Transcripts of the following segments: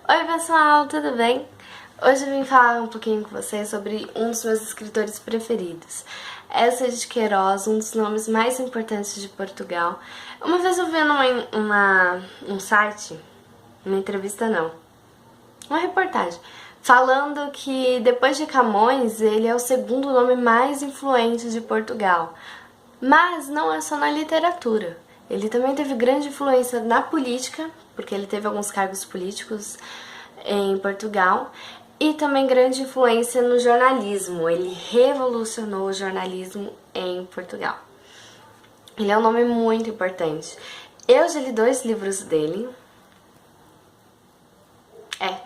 Oi pessoal, tudo bem? Hoje eu vim falar um pouquinho com vocês sobre um dos meus escritores preferidos. Elsa de Queiroz, um dos nomes mais importantes de Portugal. Uma vez eu vi um site, uma entrevista não, uma reportagem, falando que depois de Camões ele é o segundo nome mais influente de Portugal. Mas não é só na literatura. Ele também teve grande influência na política, porque ele teve alguns cargos políticos em Portugal, e também grande influência no jornalismo. Ele revolucionou o jornalismo em Portugal. Ele é um nome muito importante. Eu já li 2 livros dele.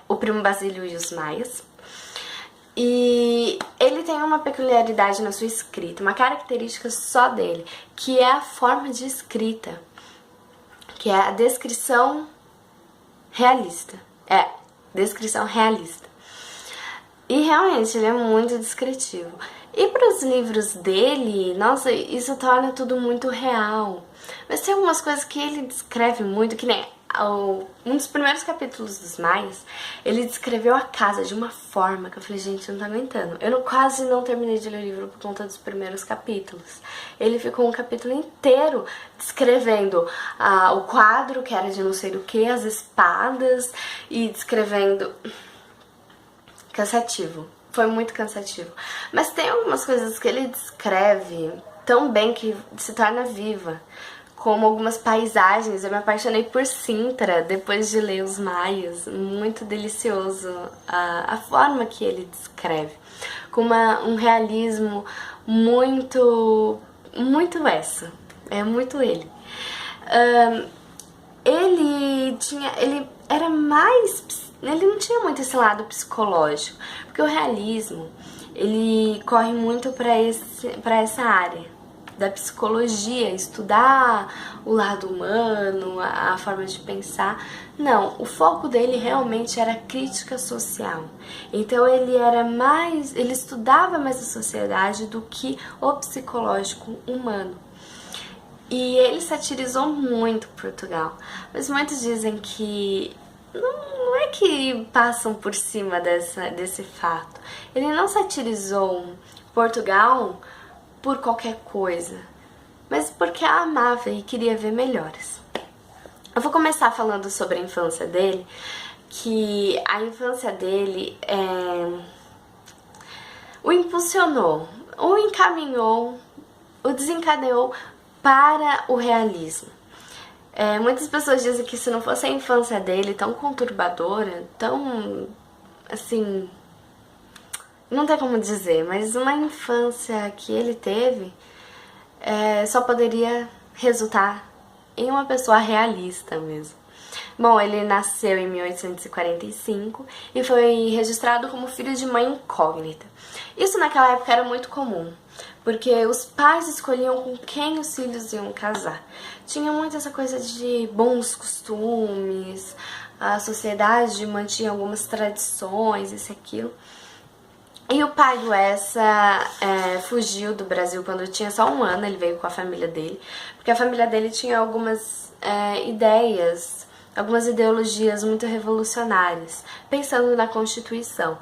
O Primo Basílio e os Maias. E ele tem uma peculiaridade na sua escrita, uma característica só dele, que é a forma de escrita, que é a descrição realista. Descrição realista. E realmente ele é muito descritivo. E para os livros dele, nossa, isso torna tudo muito real. Mas tem algumas coisas que ele descreve muito, que nem um dos primeiros capítulos dos Maias, ele descreveu a casa de uma forma que eu falei, gente, eu não tô aguentando. Quase não terminei de ler o livro por conta dos primeiros capítulos. Ele ficou um capítulo inteiro descrevendo o quadro, que era de não sei do que, as espadas, e descrevendo... Cansativo. Foi muito cansativo. Mas tem algumas coisas que ele descreve tão bem que se torna viva, como algumas paisagens. Eu me apaixonei por Sintra depois de ler Os Maias. Muito delicioso a forma que ele descreve, com um realismo muito essa. É muito ele. Ele era mais... Ele não tinha muito esse lado psicológico, porque o realismo, ele corre muito para essa área da psicologia, estudar o lado humano, a forma de pensar. Não, o foco dele realmente era a crítica social. Então ele estudava mais a sociedade do que o psicológico humano. E ele satirizou muito Portugal, mas muitos dizem que não é que passam por cima desse fato. Ele não satirizou Portugal por qualquer coisa, mas porque a amava e queria ver melhores. Eu vou começar falando sobre a infância dele, que a infância dele o impulsionou, o encaminhou, o desencadeou para o realismo. Muitas pessoas dizem que se não fosse a infância dele tão conturbadora, tão, assim, não tem como dizer, mas uma infância que ele teve só poderia resultar em uma pessoa realista mesmo. Bom, ele nasceu em 1845 e foi registrado como filho de mãe incógnita. Isso naquela época era muito comum, porque os pais escolhiam com quem os filhos iam casar. Tinha muito essa coisa de bons costumes, a sociedade mantinha algumas tradições, isso e aquilo. E o pai do Essa fugiu do Brasil quando tinha só 1 ano, ele veio com a família dele, porque a família dele tinha algumas ideias, algumas ideologias muito revolucionárias, pensando na Constituição.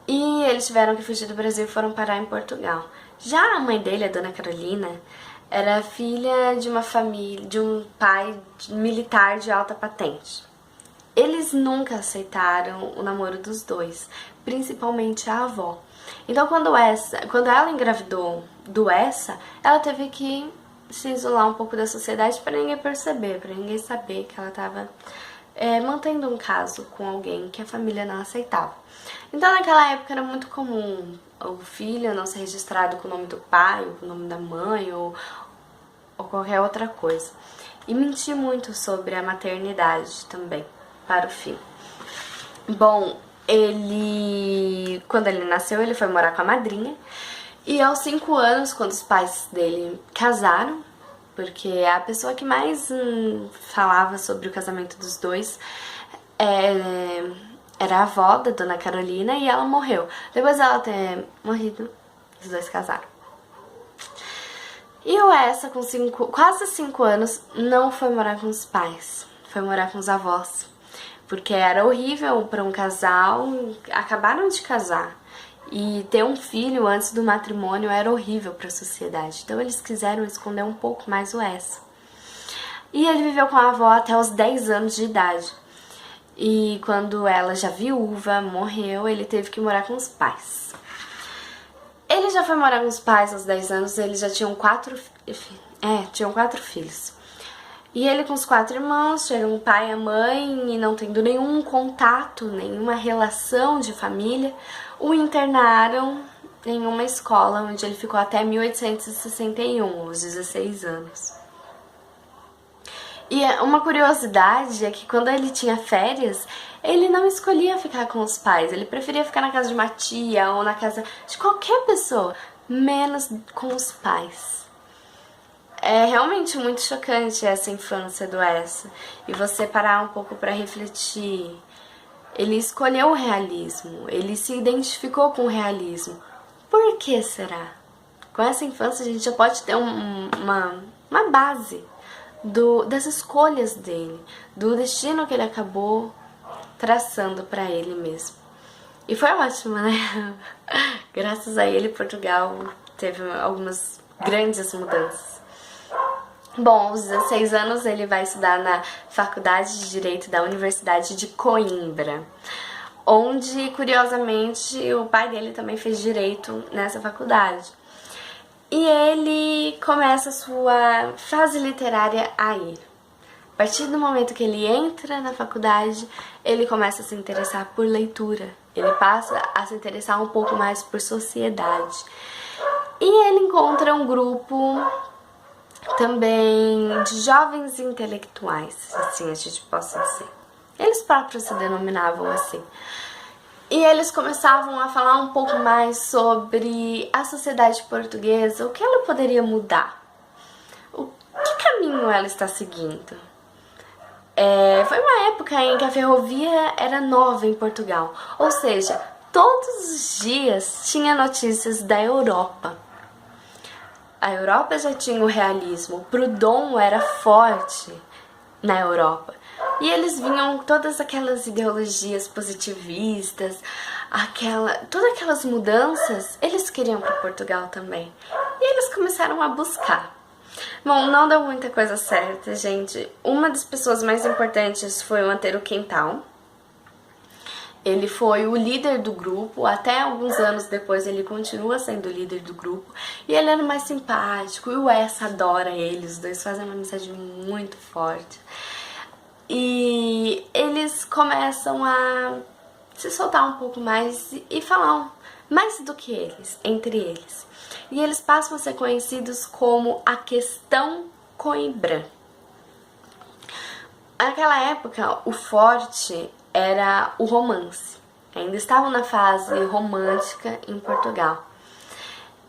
E eles tiveram que fugir do Brasil e foram parar em Portugal. Já a mãe dele, a Dona Carolina, era filha de uma família, de um pai militar de alta patente. Eles nunca aceitaram o namoro dos dois, principalmente a avó. Então quando ela engravidou do Essa, ela teve que se isolar um pouco da sociedade para ninguém perceber, para ninguém saber que ela estava mantendo um caso com alguém que a família não aceitava. Então naquela época era muito comum o filho não ser registrado com o nome do pai, ou com o nome da mãe, ou qualquer outra coisa. E mentir muito sobre a maternidade também, para o filho. Bom, quando ele nasceu, ele foi morar com a madrinha. E aos 5 anos, quando os pais dele casaram, porque a pessoa que mais falava sobre o casamento dos dois era a avó da Dona Carolina, e ela morreu. Depois dela ter morrido, os dois casaram. E o Essa, com quase 5 anos, não foi morar com os pais, foi morar com os avós. porque era horrível para um casal, acabaram de casar. E ter um filho antes do matrimônio era horrível para a sociedade. Então eles quiseram esconder um pouco mais o Essa. E ele viveu com a avó até os 10 anos de idade. E quando ela, já viúva, morreu, ele teve que morar com os pais. Ele já foi morar com os pais aos 10 anos, eles já tinham tinham 4 filhos. E ele com os 4 irmãos, chegam o pai e a mãe, e não tendo nenhum contato, nenhuma relação de família, o internaram em uma escola onde ele ficou até 1861, aos 16 anos. E uma curiosidade é que quando ele tinha férias, ele não escolhia ficar com os pais, ele preferia ficar na casa de uma tia ou na casa de qualquer pessoa, menos com os pais. É realmente muito chocante essa infância do Essa, e você parar um pouco para refletir. Ele escolheu o realismo, ele se identificou com o realismo. Por que será? Com essa infância a gente já pode ter uma base das escolhas dele, do destino que ele acabou traçando para ele mesmo. E foi ótimo, né? Graças a ele, Portugal teve algumas grandes mudanças. Bom, aos 16 anos ele vai estudar na Faculdade de Direito da Universidade de Coimbra, onde, curiosamente, o pai dele também fez direito nessa faculdade. E ele começa a sua fase literária aí. A partir do momento que ele entra na faculdade, ele começa a se interessar por leitura. Ele passa a se interessar um pouco mais por sociedade. E ele encontra um grupo também de jovens intelectuais, assim a gente possa dizer. Eles próprios se denominavam assim. E eles começavam a falar um pouco mais sobre a sociedade portuguesa, o que ela poderia mudar, que caminho ela está seguindo. Foi uma época em que a ferrovia era nova em Portugal, ou seja, todos os dias tinha notícias da Europa. A Europa já tinha o realismo, o Proudhon era forte na Europa. E eles vinham todas aquelas ideologias positivistas, todas aquelas mudanças, eles queriam para Portugal também. E eles começaram a buscar. Bom, não deu muita coisa certa, gente. Uma das pessoas mais importantes foi o Antero Quintal. Ele foi o líder do grupo, até alguns anos depois ele continua sendo o líder do grupo. E ele era mais simpático, e o Essa adora ele, os dois fazem uma amizade muito forte. E eles começam a se soltar um pouco mais e falar mais do que eles, entre eles. E eles passam a ser conhecidos como a Questão Coimbra. Naquela época, o forte era o romance. Ainda estavam na fase romântica em Portugal.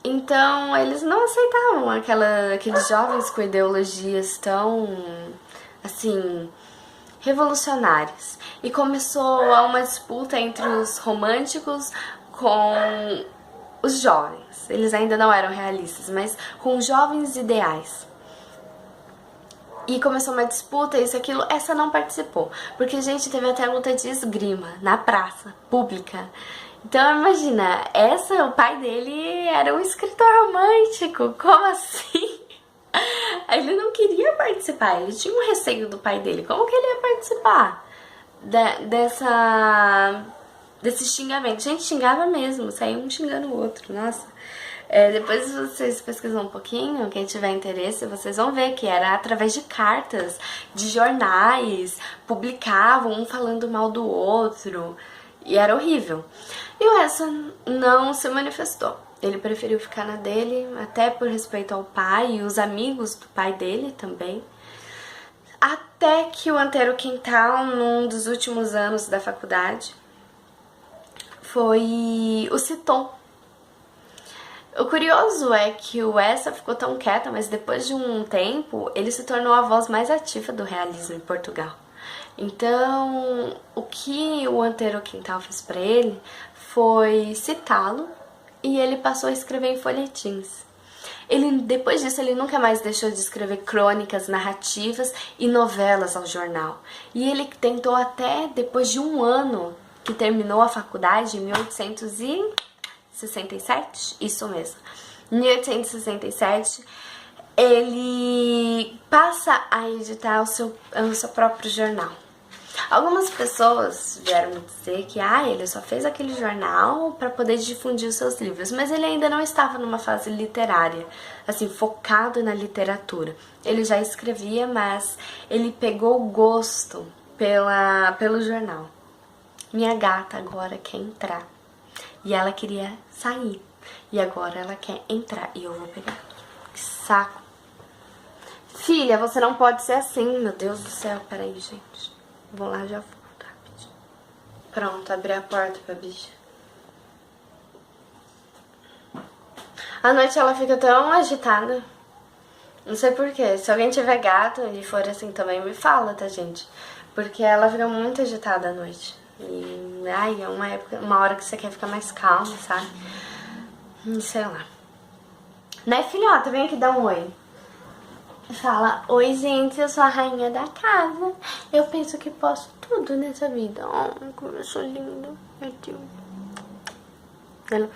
Então, eles não aceitavam aqueles jovens com ideologias tão, assim, revolucionárias. E começou uma disputa entre os românticos com os jovens. Eles ainda não eram realistas, mas com jovens ideais. E começou uma disputa, isso, aquilo. Essa não participou, porque a gente teve até luta de esgrima na praça pública. Então imagina, o pai dele era um escritor romântico, como assim? Ele não queria participar, ele tinha um receio do pai dele. Como que ele ia participar desse xingamento? Gente, xingava mesmo, saía um xingando o outro, nossa. Depois vocês pesquisam um pouquinho, quem tiver interesse, vocês vão ver que era através de cartas, de jornais, publicavam um falando mal do outro, e era horrível. E o Essa não se manifestou. Ele preferiu ficar na dele, até por respeito ao pai e os amigos do pai dele também. Até que o Antero Quintal, num dos últimos anos da faculdade, o citou. O curioso é que o Essa ficou tão quieto, mas depois de um tempo, ele se tornou a voz mais ativa do realismo em Portugal. Então, o que o Antero Quintal fez para ele foi citá-lo, e ele passou a escrever em folhetins. Depois disso, ele nunca mais deixou de escrever crônicas, narrativas e novelas ao jornal. E ele tentou até depois de um ano que terminou a faculdade, em 1867, isso mesmo. Em 1867, ele passa a editar o seu próprio jornal. Algumas pessoas vieram me dizer que ele só fez aquele jornal para poder difundir os seus livros, mas ele ainda não estava numa fase literária, assim, focado na literatura. Ele já escrevia, mas ele pegou gosto pelo jornal. Minha gata agora quer entrar e ela queria sair e agora ela quer entrar e eu vou pegar. Que saco. Filha, você não pode ser assim, meu Deus do céu. Peraí, gente. Vou lá, já volto rapidinho. Pronto, abri a porta pra bicha. À noite ela fica tão agitada. Não sei porquê. Se alguém tiver gato e for assim também, me fala, tá, gente? Porque ela fica muito agitada à noite. E, é uma hora que você quer ficar mais calma, sabe? Sei lá. Né, filhota? Vem aqui dar um oi. Fala, oi gente, eu sou a rainha da casa. Eu penso que posso tudo nessa vida. Oh, como eu sou linda, meu Deus. Ela,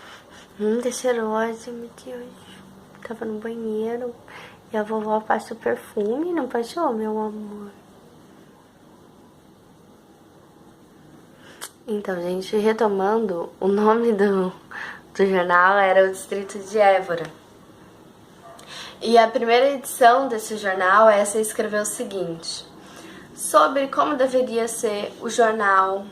tá cheirosa, meu Deus. Tava no banheiro e a vovó passou perfume, não passou, meu amor? Então, gente, retomando, o nome do jornal era o Distrito de Évora. E a primeira edição desse jornal, essa escreveu o seguinte, sobre como deveria ser o jornal,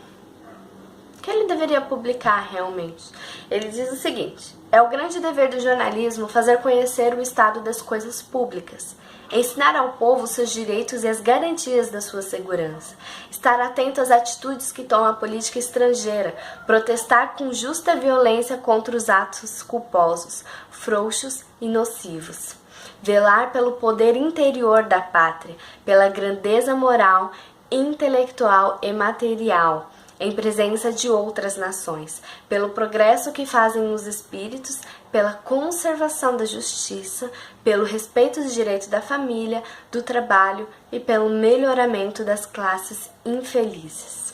que ele deveria publicar realmente. Ele diz o seguinte, é o grande dever do jornalismo fazer conhecer o estado das coisas públicas, ensinar ao povo seus direitos e as garantias da sua segurança, estar atento às atitudes que toma a política estrangeira, protestar com justa violência contra os atos culposos, frouxos e nocivos. Velar pelo poder interior da pátria, pela grandeza moral, intelectual e material, em presença de outras nações, pelo progresso que fazem os espíritos, pela conservação da justiça, pelo respeito dos direitos da família, do trabalho e pelo melhoramento das classes infelizes.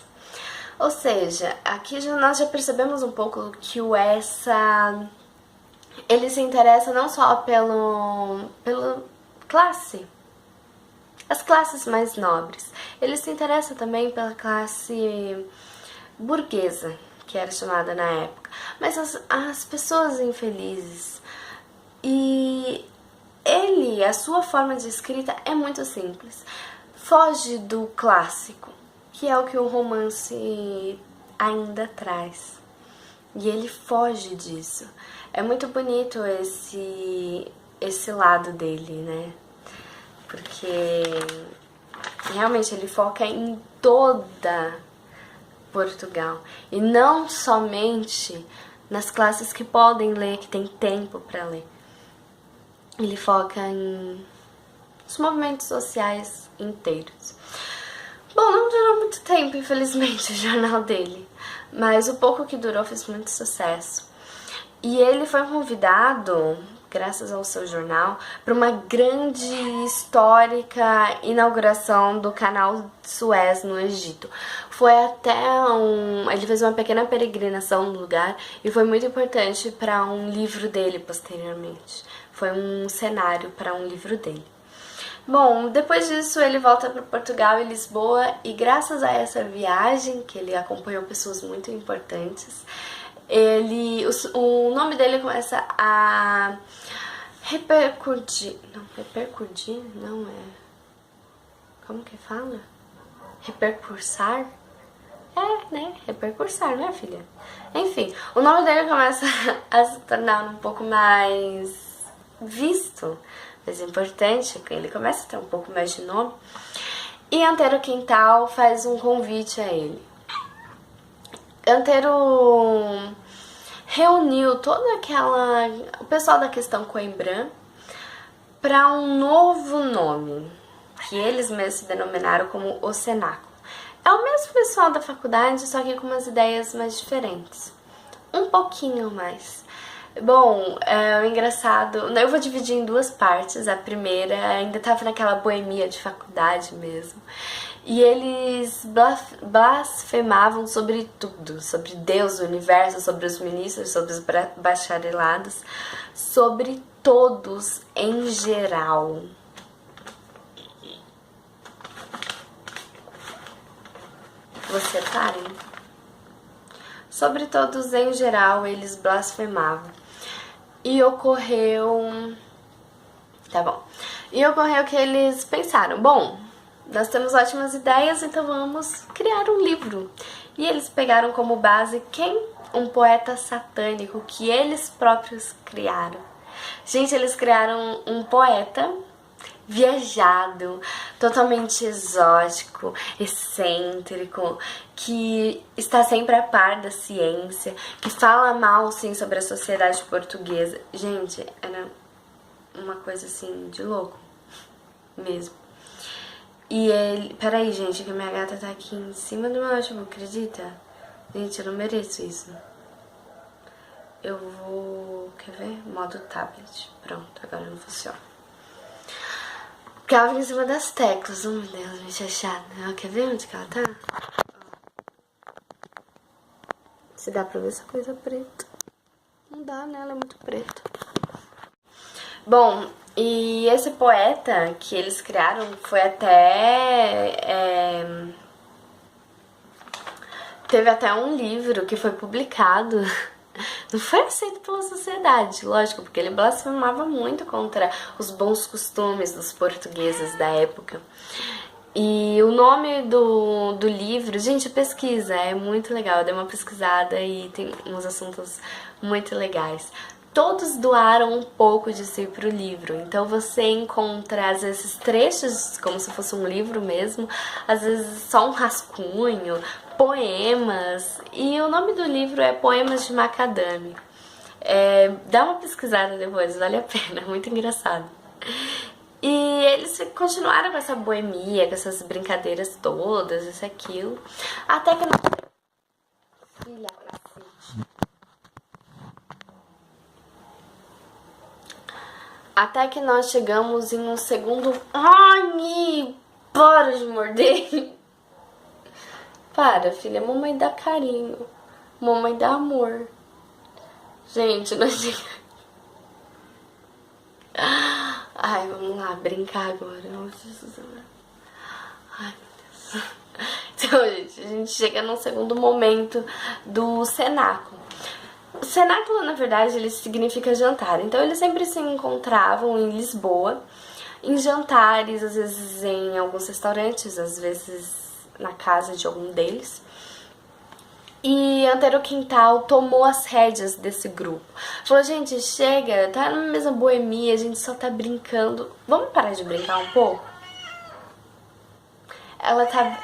Ou seja, aqui nós já percebemos um pouco que o Essa... ele se interessa não só pela classe, as classes mais nobres. Ele se interessa também pela classe burguesa, que era chamada na época. Mas as pessoas infelizes. E a sua forma de escrita é muito simples. Foge do clássico, que é o que o romance ainda traz. E ele foge disso. É muito bonito esse lado dele, né? Porque realmente ele foca em toda Portugal. E não somente nas classes que podem ler, que tem tempo para ler. Ele foca nos movimentos sociais inteiros. Bom, não durou muito tempo, infelizmente, o jornal dele. Mas o pouco que durou fez muito sucesso. E ele foi convidado, graças ao seu jornal, para uma grande histórica inauguração do canal de Suez no Egito. Foi até ele fez uma pequena peregrinação no lugar e foi muito importante para um livro dele posteriormente. Foi um cenário para um livro dele. Bom, depois disso ele volta para Portugal e Lisboa e graças a essa viagem, que ele acompanhou pessoas muito importantes, o nome dele começa a repercutir, não é, como que fala? Repercursar? Né? Repercursar, né, filha? Enfim, o nome dele começa a se tornar um pouco mais visto, mais importante, ele começa a ter um pouco mais de nome. E Antero Quintal faz um convite a ele. Antero reuniu o pessoal da questão Coimbra para um novo nome, que eles mesmos se denominaram como o Cenáculo. É o mesmo pessoal da faculdade, só que com umas ideias mais diferentes. Um pouquinho mais. Bom, o engraçado, eu vou dividir em duas partes. A primeira ainda tava naquela boemia de faculdade mesmo. E eles blasfemavam sobre tudo, sobre Deus, o universo, sobre os ministros, sobre os bacharelados, sobre todos em geral. Você parem. Sobre todos em geral, eles blasfemavam. E ocorreu... Tá bom. E ocorreu que eles pensaram, bom, nós temos ótimas ideias, então vamos criar um livro. E eles pegaram como base quem? Um poeta satânico que eles próprios criaram. Gente, eles criaram um poeta viajado, totalmente exótico, excêntrico, que está sempre a par da ciência, que fala mal, sim, sobre a sociedade portuguesa. Gente, era uma coisa, assim, de louco, mesmo. E ele... Peraí, gente, que a minha gata tá aqui em cima do meu notebook, acredita? Gente, eu não mereço isso. Eu vou... Quer ver? Modo tablet. Pronto, agora não funciona. Porque ela fica em cima das teclas. Oh, meu Deus, me chachada. Ela quer ver onde que ela tá? Se dá pra ver essa coisa preta. Não dá, né? Ela é muito preta. Bom, e esse poeta que eles criaram foi até... Teve até um livro que foi publicado. Não foi aceito pela sociedade, lógico, porque ele blasfemava muito contra os bons costumes dos portugueses da época. E o nome do livro, gente, pesquisa, é muito legal, eu dei uma pesquisada e tem uns assuntos muito legais. Todos doaram um pouco de si pro livro, então você encontra às vezes trechos como se fosse um livro mesmo, às vezes só um rascunho, poemas, e o nome do livro é Poemas de Macadame. Dá uma pesquisada depois, vale a pena, é muito engraçado. E eles continuaram com essa boemia, com essas brincadeiras todas, isso, aquilo, até que... Filha, cacete. Até que nós chegamos em um segundo... Ai, para de morder. Para, filha, mamãe dá carinho, mamãe dá amor. Gente, nós chegamos... Ai, vamos lá, brincar agora. Ai, meu Deus. Então, gente, a gente chega num segundo momento do cenáculo. O cenáculo, na verdade, ele significa jantar. Então, eles sempre se encontravam em Lisboa, em jantares, às vezes em alguns restaurantes, às vezes na casa de algum deles. E Antero Quintal tomou as rédeas desse grupo. Falou, gente, chega, tá na mesma boemia, a gente só tá brincando. Vamos parar de brincar um pouco? Ela tá...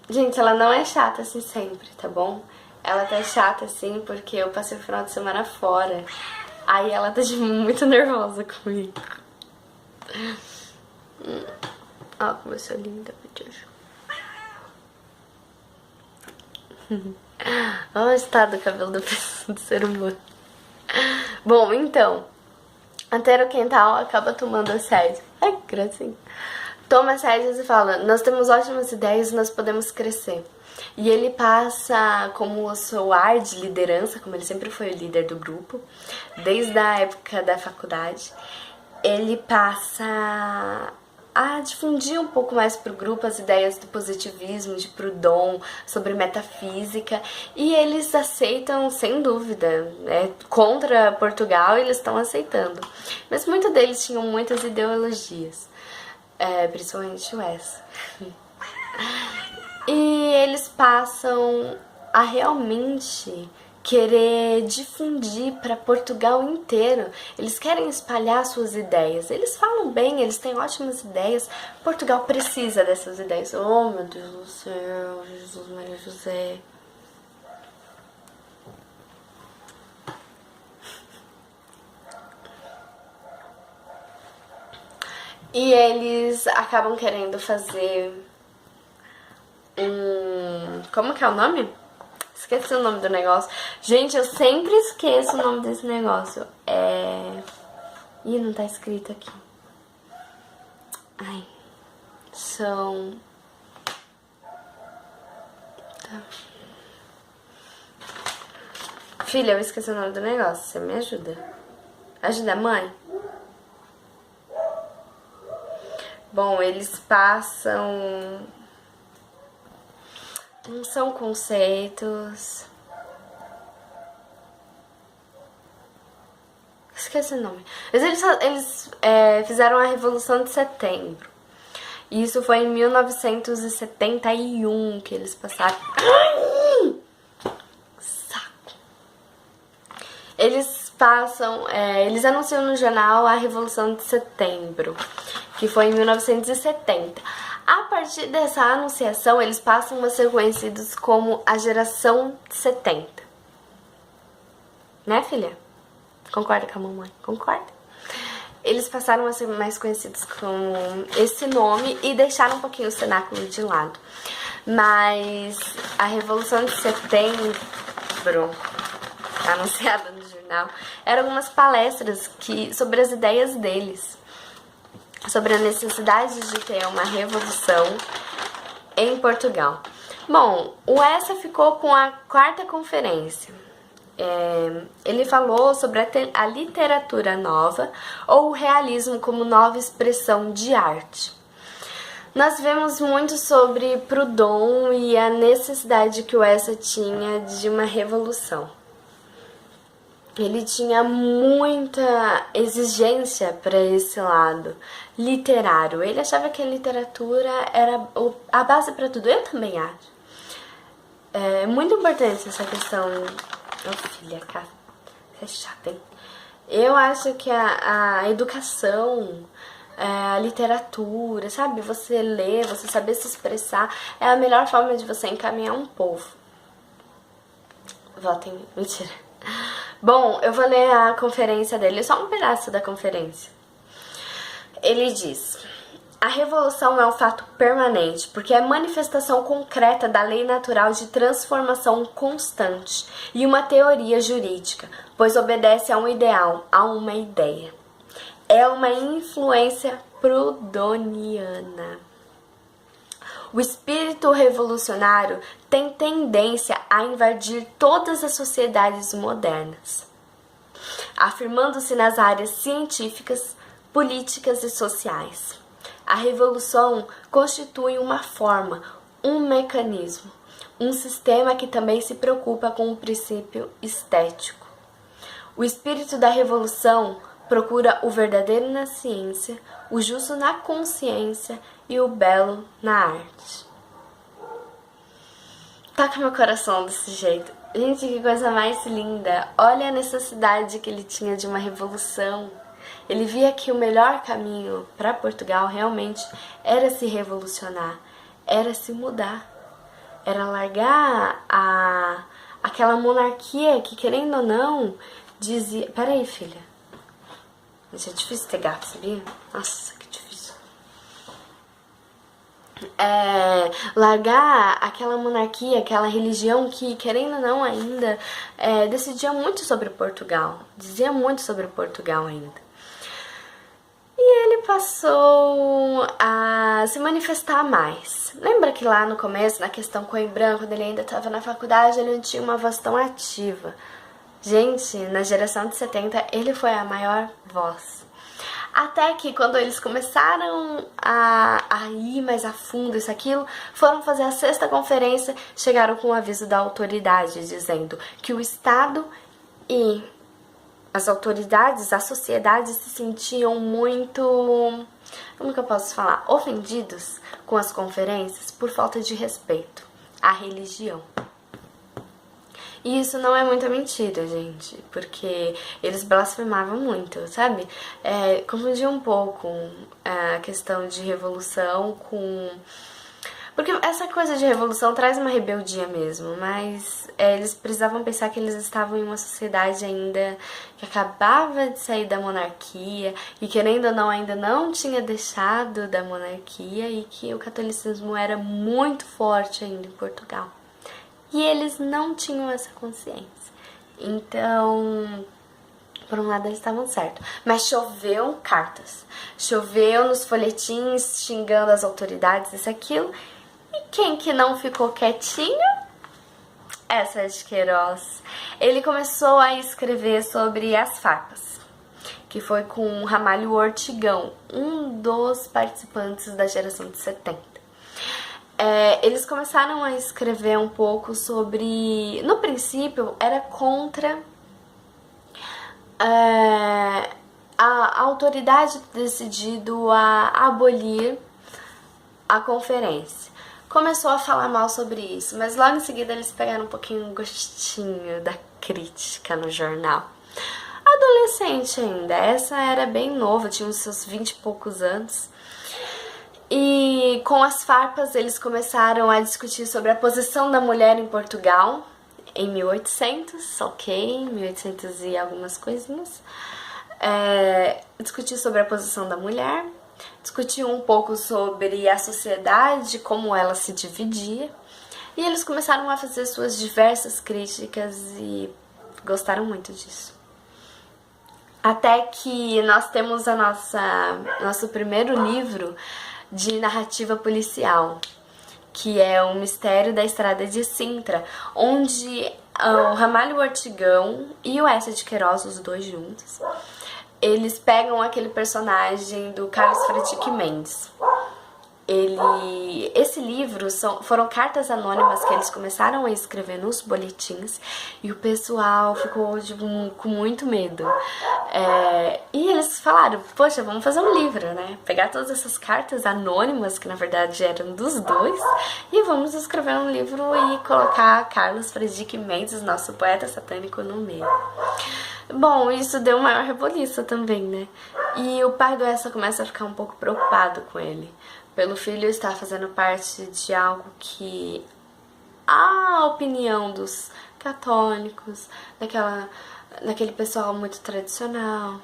Gente, ela não é chata assim sempre, tá bom? Ela tá chata assim porque eu passei o final de semana fora. Aí ela tá muito nervosa comigo. Ó, como eu sou linda, meu Deus. Olha o estado do cabelo do ser humano. Bom, então, Antero Quintal acaba tomando as rédeas. Ai, que gracinha. Toma as rédeas e fala, nós temos ótimas ideias e nós podemos crescer. E ele passa como o seu ar de liderança, como ele sempre foi o líder do grupo, desde a época da faculdade, ele passa a difundir um pouco mais para o grupo as ideias do positivismo, de Proudhon, sobre metafísica, e eles aceitam sem dúvida, contra Portugal eles estão aceitando, mas muitos deles tinham muitas ideologias, principalmente o essa. E eles passam a realmente querer difundir para Portugal inteiro. Eles querem espalhar suas ideias. Eles falam bem, eles têm ótimas ideias. Portugal precisa dessas ideias. Oh, meu Deus do céu, Jesus Maria José. E eles acabam querendo fazer como que é o nome? Esqueci o nome do negócio. Gente, eu sempre esqueço o nome desse negócio. Ih, não tá escrito aqui. Ai. São... Tá. Filha, eu esqueci o nome do negócio. Você me ajuda? Ajuda a mãe? Bom, eles passam... Não são conceitos... Esqueci o nome. Mas eles fizeram a Revolução de Setembro. E isso foi em 1971 que eles passaram. Ai! Saco! Eles passam... eles anunciam no jornal a Revolução de Setembro, que foi em 1970. A partir dessa anunciação, eles passam a ser conhecidos como a Geração 70. Né, filha? Concorda com a mamãe? Concorda? Eles passaram a ser mais conhecidos com esse nome e deixaram um pouquinho o cenáculo de lado. Mas a Revolução de Setembro, anunciada no jornal, eram algumas palestras sobre as ideias deles, sobre a necessidade de ter uma revolução em Portugal. Bom, o Essa ficou com a quarta conferência. Ele falou sobre a literatura nova ou o realismo como nova expressão de arte. Nós vemos muito sobre Proudhon e a necessidade que o Essa tinha de uma revolução. Ele tinha muita exigência para esse lado literário. Ele achava que a literatura era a base para tudo. Eu também acho. É muito importante essa questão. Oh, filha, cara, você é chata, hein? Eu acho que a educação, a literatura, sabe? Você ler, você saber se expressar é a melhor forma de você encaminhar um povo. Votem, mentira. Bom, eu vou ler a conferência dele, só um pedaço da conferência. Ele diz: a revolução é um fato permanente, porque é manifestação concreta da lei natural de transformação constante e uma teoria jurídica, pois obedece a um ideal, a uma ideia. É uma influência proudhoniana. O espírito revolucionário tem tendência a invadir todas as sociedades modernas, afirmando-se nas áreas científicas, políticas e sociais. A revolução constitui uma forma, um mecanismo, um sistema que também se preocupa com o princípio estético. O espírito da revolução procura o verdadeiro na ciência, o justo na consciência e o belo na arte. Toca meu coração desse jeito. Gente, que coisa mais linda. Olha a necessidade que ele tinha de uma revolução. Ele via que o melhor caminho para Portugal realmente era se revolucionar, era se mudar, era largar aquela monarquia que, querendo ou não, dizia... Peraí, filha. Gente, é difícil ter gato, sabia? Nossa, que difícil. Largar aquela monarquia, aquela religião que, querendo ou não, ainda decidia muito sobre Portugal, dizia muito sobre Portugal ainda. E ele passou a se manifestar mais. Lembra que lá no começo, na questão Coimbra, quando ele ainda estava na faculdade, ele não tinha uma voz tão ativa. Gente, na geração de 70, ele foi a maior voz. Até que quando eles começaram a ir mais a fundo isso, aquilo, foram fazer a sexta conferência, chegaram com o aviso da autoridade, dizendo que o Estado e as autoridades, a sociedade se sentiam muito, como que eu posso falar, ofendidos com as conferências por falta de respeito à religião. E isso não é muita mentira, gente, porque eles blasfemavam muito, sabe? Confundiam um pouco a questão de revolução com... Porque essa coisa de revolução traz uma rebeldia mesmo, mas eles precisavam pensar que eles estavam em uma sociedade ainda que acabava de sair da monarquia e, querendo ou não, ainda não tinha deixado da monarquia e que o catolicismo era muito forte ainda em Portugal. e eles não tinham essa consciência. Então, por um lado eles estavam certos, mas choveu cartas, choveu nos folhetins xingando as autoridades, isso e aquilo, e quem que não ficou quietinho? Essa de Queiroz. Ele começou a escrever sobre as farpas, que foi com o Ramalho Ortigão, um dos participantes da geração de 70. Eles começaram a escrever um pouco sobre... No princípio, era contra a autoridade ter decidido a abolir a conferência. Começou a falar mal sobre isso, mas logo em seguida eles pegaram um pouquinho o gostinho da crítica no jornal. Adolescente ainda, essa era bem nova, tinha uns seus 20 e poucos anos. E com as farpas eles começaram a discutir sobre a posição da mulher em Portugal, em 1800, ok, 1800 e algumas coisinhas. Discutir sobre a posição da mulher, discutir um pouco sobre a sociedade, como ela se dividia. E eles começaram a fazer suas diversas críticas e gostaram muito disso. Até que nós temos nosso primeiro livro de narrativa policial, que é O Mistério da Estrada de Sintra, onde o Ramalho Ortigão e o Eça de Queiroz, os dois juntos, eles pegam aquele personagem do Carlos Frederic Mendes. Esse livro foram cartas anônimas que eles começaram a escrever nos boletins e o pessoal ficou com muito medo. E eles falaram, poxa, vamos fazer um livro, né? Pegar todas essas cartas anônimas, que na verdade eram dos dois, e vamos escrever um livro e colocar Carlos Frederic Mendes, nosso poeta satânico, no meio. Bom, isso deu maior reboliço também, né? E o pai do Eça começa a ficar um pouco preocupado com ele, pelo filho estar fazendo parte de algo que a opinião dos católicos, daquele pessoal muito tradicional,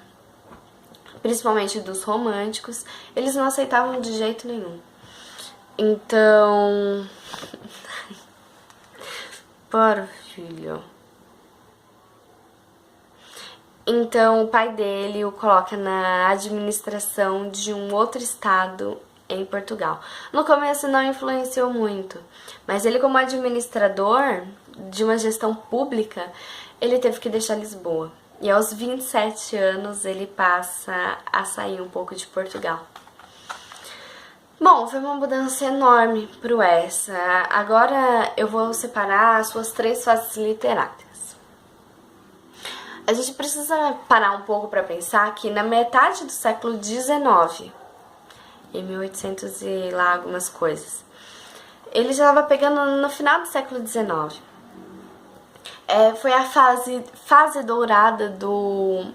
principalmente dos românticos, eles não aceitavam de jeito nenhum. Então, para filho. Então o pai dele o coloca na administração de um outro estado em Portugal. No começo não influenciou muito, mas ele, como administrador de uma gestão pública, ele teve que deixar Lisboa. E aos 27 anos ele passa a sair um pouco de Portugal. Bom, foi uma mudança enorme pro Eça. Agora eu vou separar as suas 3 fases literárias. A gente precisa parar um pouco para pensar que na metade do século XIX, em 1800 e lá algumas coisas, ele já estava pegando no final do século XIX. Foi a fase dourada do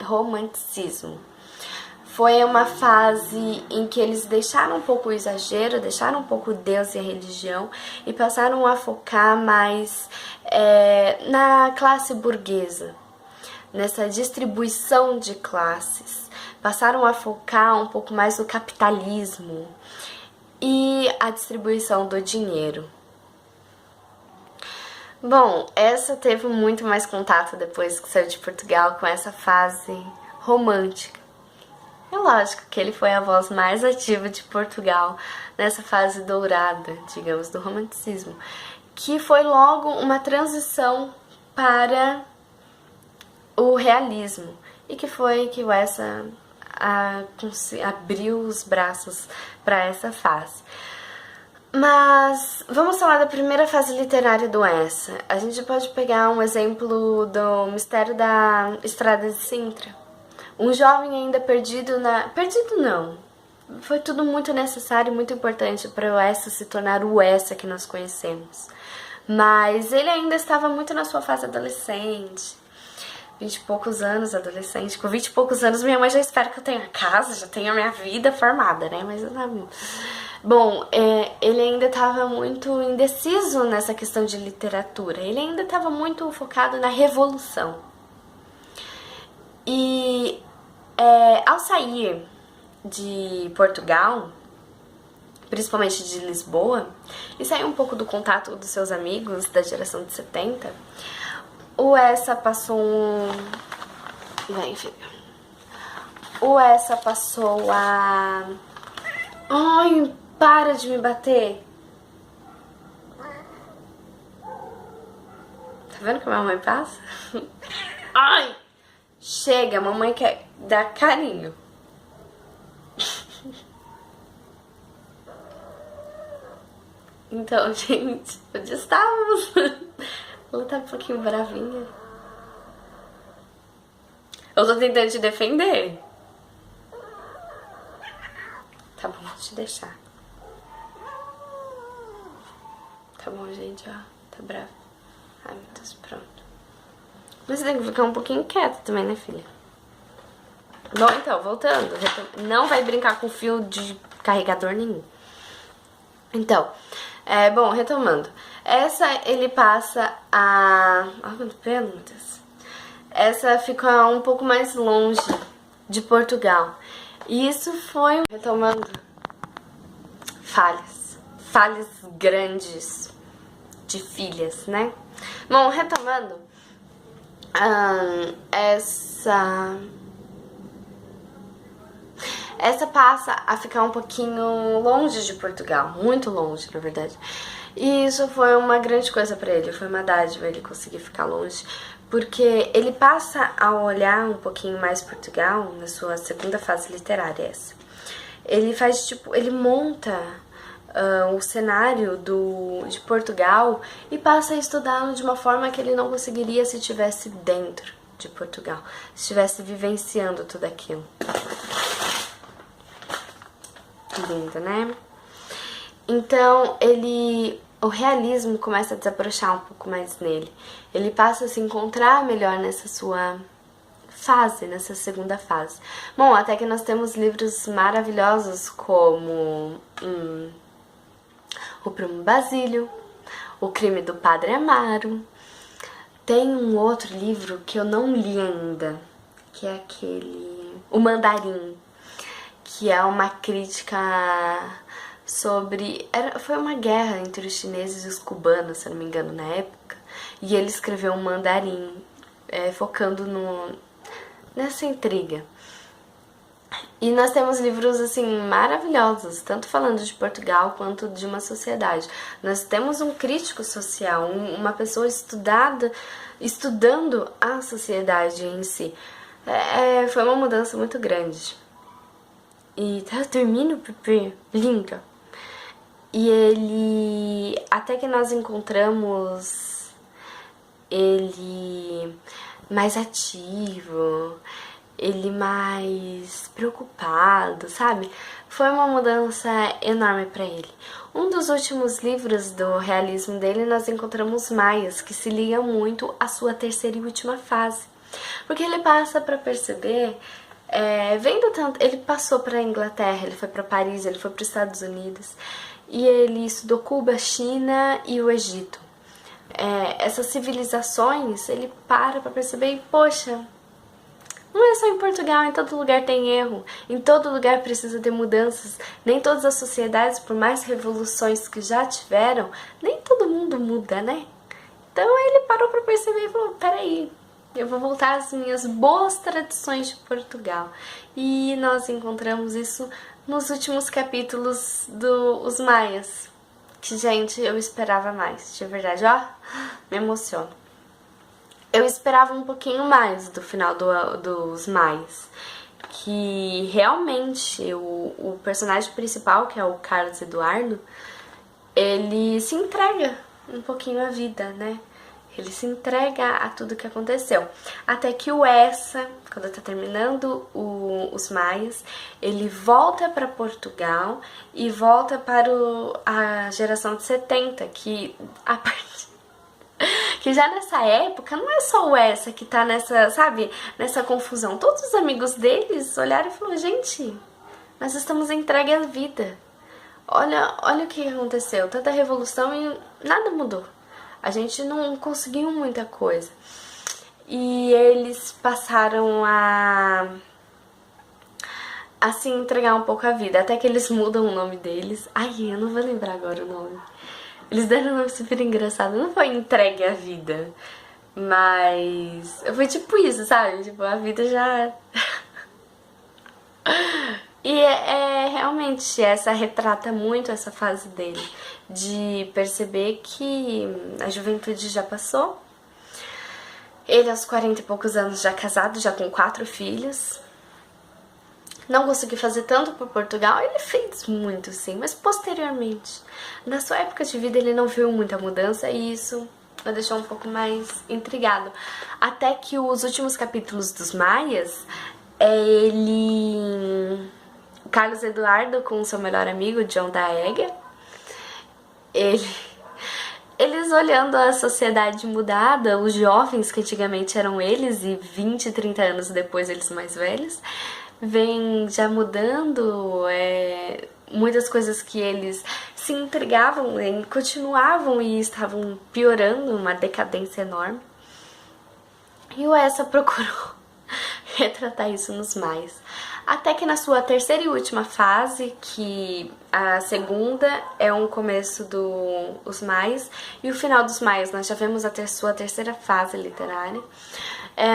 romanticismo. Foi uma fase em que eles deixaram um pouco o exagero, deixaram um pouco Deus e a religião e passaram a focar mais na classe burguesa, nessa distribuição de classes. Passaram a focar um pouco mais no capitalismo e a distribuição do dinheiro. Bom, essa teve muito mais contato depois que saiu de Portugal com essa fase romântica. É lógico que ele foi a voz mais ativa de Portugal nessa fase dourada, digamos, do romanticismo, que foi logo uma transição para o realismo, e que foi que o Eça abriu os braços para essa fase. Mas vamos falar da primeira fase literária do Eça. A gente pode pegar um exemplo do Mistério da Estrada de Sintra. Um jovem ainda perdido Perdido não. Foi tudo muito necessário e muito importante para o Eça se tornar o Eça que nós conhecemos. Mas ele ainda estava muito na sua fase adolescente. 20 e poucos anos, adolescente. Com 20 e poucos anos, minha mãe já espera que eu tenha casa, já tenha minha vida formada, né? Mas bom, ele ainda estava muito indeciso nessa questão de literatura. Ele ainda estava muito focado na revolução. E ao sair de Portugal, principalmente de Lisboa, e sair um pouco do contato dos seus amigos da geração de 70, o Essa passou um... Vem, filho. O Essa passou a... Ai, para de me bater. Tá vendo que a mamãe passa? Ai! Chega, a mamãe quer dar carinho. Então, gente, onde estávamos? Ela tá um pouquinho bravinha. Eu tô tentando te defender. Tá bom, vou te deixar. Tá bom, gente, ó. Tá brava. Ai, meu Deus, pronto. Mas você tem que ficar um pouquinho quieta também, né, filha? Bom, então, voltando. Não vai brincar com fio de carregador nenhum. Então, bom, retomando. Essa ele passa a... Ai, meu Deus. Essa fica um pouco mais longe de Portugal. E isso foi... Retomando. Falhas. Falhas grandes de filhas, né? Bom, retomando. Essa passa a ficar um pouquinho longe de Portugal, muito longe, na verdade. E isso foi uma grande coisa pra ele, foi uma dádiva ele conseguir ficar longe, porque ele passa a olhar um pouquinho mais Portugal na sua segunda fase literária, essa. Ele faz tipo, ele monta o cenário de Portugal e passa a estudá-lo de uma forma que ele não conseguiria se estivesse dentro de Portugal, se estivesse vivenciando tudo aquilo. Lindo, né? Então, o realismo começa a desabrochar um pouco mais nele. Ele passa a se encontrar melhor nessa sua fase, nessa segunda fase. Bom, até que nós temos livros maravilhosos como O Primo Basílio, O Crime do Padre Amaro. Tem um outro livro que eu não li ainda, que é aquele... O Mandarim, que é uma crítica sobre... Foi uma guerra entre os chineses e os cubanos, se eu não me engano, na época. E ele escreveu um Mandarim, focando nessa intriga. E nós temos livros, assim, maravilhosos, tanto falando de Portugal quanto de uma sociedade. Nós temos um crítico social, uma pessoa estudando a sociedade em si. Foi uma mudança muito grande. E tá dormindo, Pepe? Linda. E ele... Até que nós encontramos ele mais ativo, ele mais preocupado, sabe? Foi uma mudança enorme pra ele. Um dos últimos livros do realismo dele, nós encontramos Maias, que se liga muito à sua terceira e última fase. Porque ele passa pra perceber... vendo tanto, ele passou para a Inglaterra, ele foi para Paris, ele foi para os Estados Unidos e ele estudou Cuba, China e o Egito. Essas civilizações, ele para perceber e, poxa, não é só em Portugal, em todo lugar tem erro, em todo lugar precisa ter mudanças, nem todas as sociedades, por mais revoluções que já tiveram, nem todo mundo muda, né? Então ele parou para perceber e falou, peraí, eu vou voltar às minhas boas tradições de Portugal. E nós encontramos isso nos últimos capítulos dos Maias. Que, gente, eu esperava mais. De verdade, ó, me emociono. Eu esperava um pouquinho mais do final dos Maias. Que realmente o personagem principal, que é o Carlos Eduardo, ele se entrega um pouquinho à vida, né? Ele se entrega a tudo que aconteceu. Até que o Essa, quando tá terminando os Maias, ele volta para Portugal e volta para a geração de 70, que a partir... Que já nessa época não é só o Essa que tá nessa, sabe, nessa confusão. Todos os amigos deles olharam e falaram, gente, nós estamos entregues à vida. Olha o que aconteceu, tanta revolução e nada mudou. A gente não conseguiu muita coisa. E eles passaram a assim, entregar um pouco a vida. Até que eles mudam o nome deles. Ai, eu não vou lembrar agora o nome. Eles deram um nome super engraçado. Não foi entregue a vida, mas foi tipo isso, sabe? Tipo, a vida já... E realmente essa retrata muito essa fase dele, de perceber que a juventude já passou. Ele aos 40 e poucos anos já casado, já com 4 filhos. Não conseguiu fazer tanto por Portugal, ele fez muito sim, mas posteriormente, na sua época de vida, ele não viu muita mudança e isso o deixou um pouco mais intrigado. Até que os últimos capítulos dos Maias, o Carlos Eduardo com seu melhor amigo, John da Egger, eles olhando a sociedade mudada, os jovens que antigamente eram eles e 20, 30 anos depois eles mais velhos, vem já mudando, muitas coisas que eles se intrigavam, continuavam e estavam piorando, uma decadência enorme. E o Essa procurou retratar isso nos Maias. Até que na sua terceira e última fase, que a segunda é um começo dos Maias, e o final dos Maias, nós já vemos a sua terceira fase literária,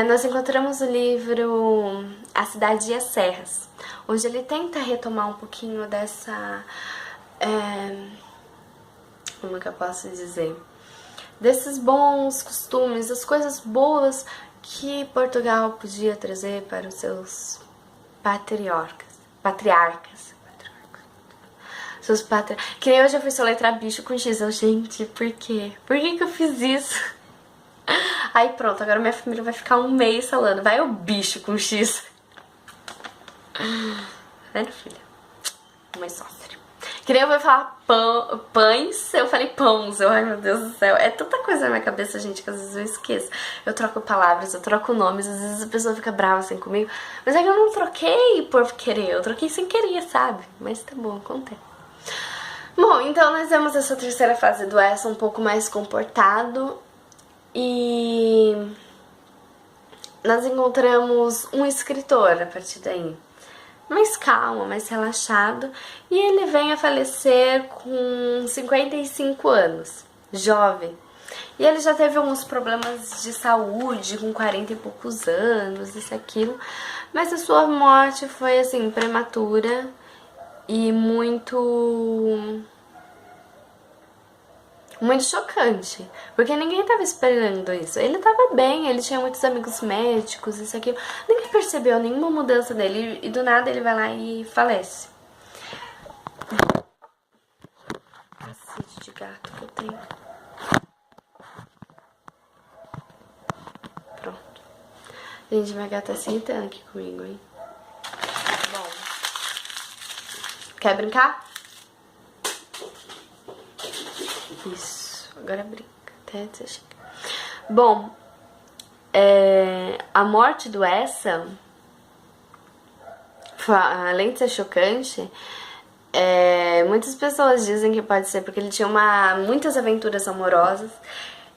nós encontramos o livro A Cidade e as Serras, onde ele tenta retomar um pouquinho dessa... como que eu posso dizer? Desses bons costumes, das coisas boas que Portugal podia trazer para os seus patriarcas. Que nem hoje eu fui soletrar bicho com X. Gente, por quê? Por que eu fiz isso? Aí pronto, agora minha família vai ficar um mês falando, vai o bicho com X. Tá vendo, filha? Mãe sofre. Que nem eu vou falar pães, eu falei pães. Ai, meu Deus do céu. É tanta coisa na minha cabeça, gente, que às vezes eu esqueço. Eu troco palavras, eu troco nomes, às vezes a pessoa fica brava assim comigo. Mas é que eu não troquei por querer, eu troquei sem querer, sabe? Mas tá bom, acontece. Bom, então nós vemos essa terceira fase do Essa um pouco mais comportado. E nós encontramos um escritor a partir daí, mais calmo, mais relaxado, e ele vem a falecer com 55 anos, jovem. E ele já teve alguns problemas de saúde com 40 e poucos anos, isso e aquilo, mas a sua morte foi assim, prematura e muito chocante, porque ninguém tava esperando isso. Ele tava bem, ele tinha muitos amigos médicos, isso aqui. Ninguém percebeu nenhuma mudança dele e do nada ele vai lá e falece. Cacete de gato que eu tenho. Pronto. Gente, minha gata tá se irritando aqui comigo, hein? Bom. Quer brincar? Isso, agora brinca, até você chegar. Bom, a morte do Essa, além de ser chocante, muitas pessoas dizem que pode ser porque ele tinha muitas aventuras amorosas.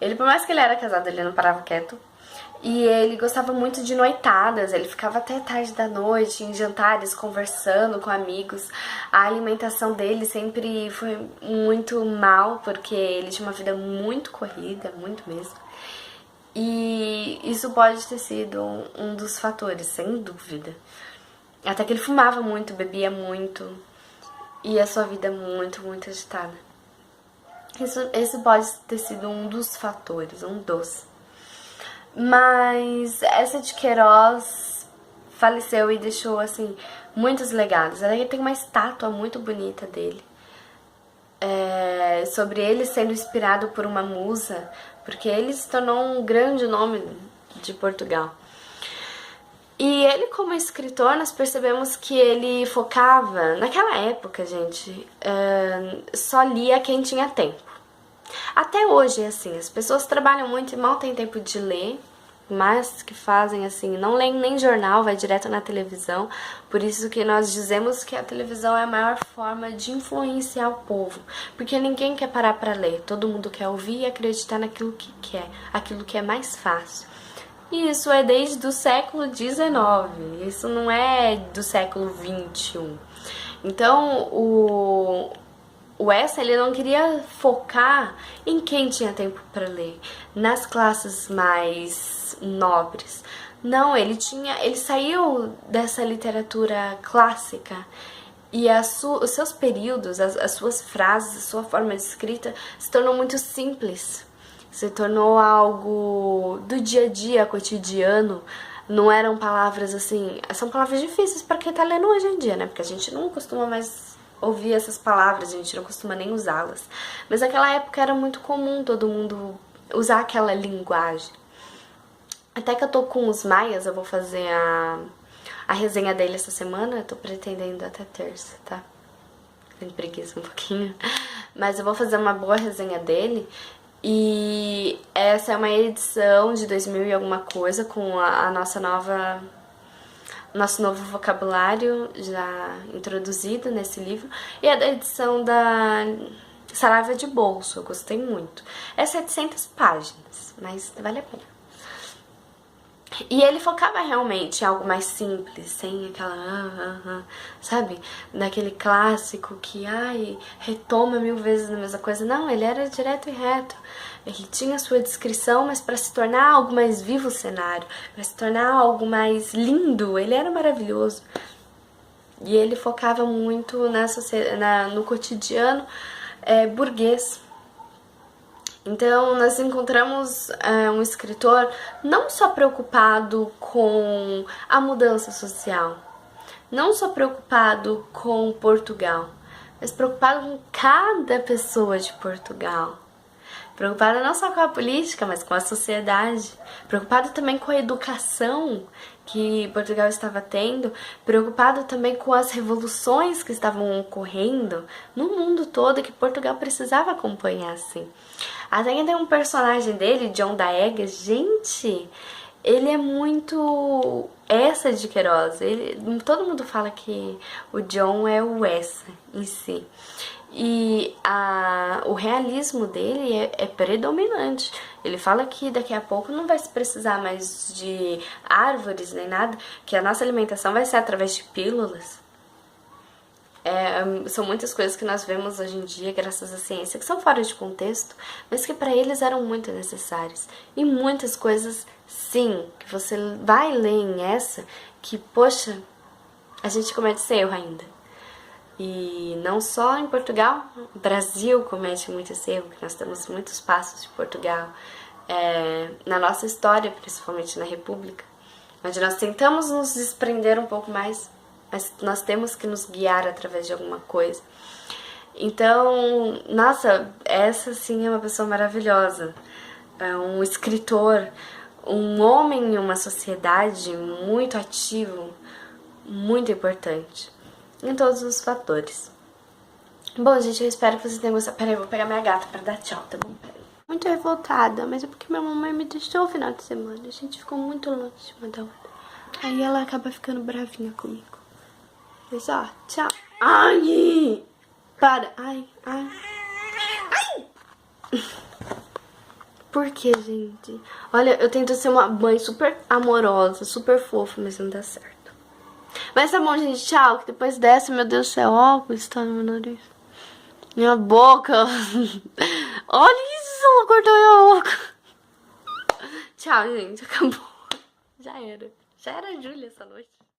Ele, por mais que ele era casado, ele não parava quieto. E ele gostava muito de noitadas, ele ficava até tarde da noite, em jantares, conversando com amigos. A alimentação dele sempre foi muito mal, porque ele tinha uma vida muito corrida, muito mesmo. E isso pode ter sido um dos fatores, sem dúvida. Até que ele fumava muito, bebia muito, e a sua vida muito, muito agitada. Esse pode ter sido um dos fatores, um dos. Mas essa de Queiroz faleceu e deixou, assim, muitos legados. Ela tem uma estátua muito bonita dele. Sobre ele sendo inspirado por uma musa, porque ele se tornou um grande nome de Portugal. E ele, como escritor, nós percebemos que ele focava, naquela época, gente, só lia quem tinha tempo. Até hoje é assim, as pessoas trabalham muito e mal têm tempo de ler, mas que fazem assim, não leem nem jornal, vai direto na televisão. Por isso que nós dizemos que a televisão é a maior forma de influenciar o povo, porque ninguém quer parar para ler, todo mundo quer ouvir e acreditar naquilo que quer, aquilo que é mais fácil. E isso é desde o século XIX, isso não é do século XXI. Então, o Essa, ele não queria focar em quem tinha tempo para ler, nas classes mais nobres. Não, ele saiu dessa literatura clássica e os seus períodos, as suas frases, a sua forma de escrita se tornou muito simples. Se tornou algo do dia a dia, cotidiano. Não eram palavras assim... São palavras difíceis para quem tá lendo hoje em dia, né? Porque a gente não costuma mais ouvir essas palavras, a gente não costuma nem usá-las. Mas naquela época era muito comum todo mundo usar aquela linguagem. Até que eu tô com os Maias, eu vou fazer a resenha dele essa semana. Eu tô pretendendo até terça, tá? Tenho preguiça um pouquinho. Mas eu vou fazer uma boa resenha dele. E essa é uma edição de 2000 e alguma coisa, com a nossa nova... nosso novo vocabulário já introduzido nesse livro, e a da edição da Saraiva de Bolso, eu gostei muito. É 700 páginas, mas vale a pena. E ele focava realmente em algo mais simples, sem aquela... sabe? Daquele clássico que, retoma 1000 vezes a mesma coisa. Não, ele era direto e reto. Ele tinha sua descrição, mas para se tornar algo mais vivo o cenário, para se tornar algo mais lindo, ele era maravilhoso. E ele focava muito no cotidiano burguês. Então, nós encontramos um escritor não só preocupado com a mudança social, não só preocupado com Portugal, mas preocupado com cada pessoa de Portugal. Preocupado não só com a política, mas com a sociedade. Preocupado também com a educação que Portugal estava tendo. Preocupado também com as revoluções que estavam ocorrendo no mundo todo, que Portugal precisava acompanhar, assim. Até que tem um personagem dele, John da Ega, gente, ele é muito Essa de Queiroz. Todo mundo fala que o John é o Essa em si. E o realismo dele é predominante. Ele fala que daqui a pouco não vai se precisar mais de árvores nem nada, que a nossa alimentação vai ser através de pílulas. São muitas coisas que nós vemos hoje em dia, graças à ciência, que são fora de contexto, mas que para eles eram muito necessárias. E muitas coisas, sim, que você vai ler em Essa, que, poxa, a gente comete esse erro ainda. E não só em Portugal, o Brasil comete muito esse erro, que nós temos muitos passos de Portugal na nossa história, principalmente na República, onde nós tentamos nos desprender um pouco mais, mas nós temos que nos guiar através de alguma coisa. Então, nossa, essa sim é uma pessoa maravilhosa, é um escritor, um homem em uma sociedade muito ativo, muito importante em todos os fatores. Bom, gente, eu espero que vocês tenham gostado. Peraí, eu vou pegar minha gata pra dar tchau, tá bom? Peraí. Muito revoltada, mas é porque minha mamãe me deixou o final de semana. A gente ficou muito longe de uma da outra. Aí ela acaba ficando bravinha comigo. Mas ó, tchau. Ai! Para! Ai! Por que, gente? Olha, eu tento ser uma mãe super amorosa, super fofa, mas não dá certo. Mas tá bom, gente, tchau, que depois dessa, meu Deus do céu, óculos está no meu nariz. Minha boca. Olha isso, ela cortou minha boca. Tchau, gente, acabou. Já era a Júlia essa noite.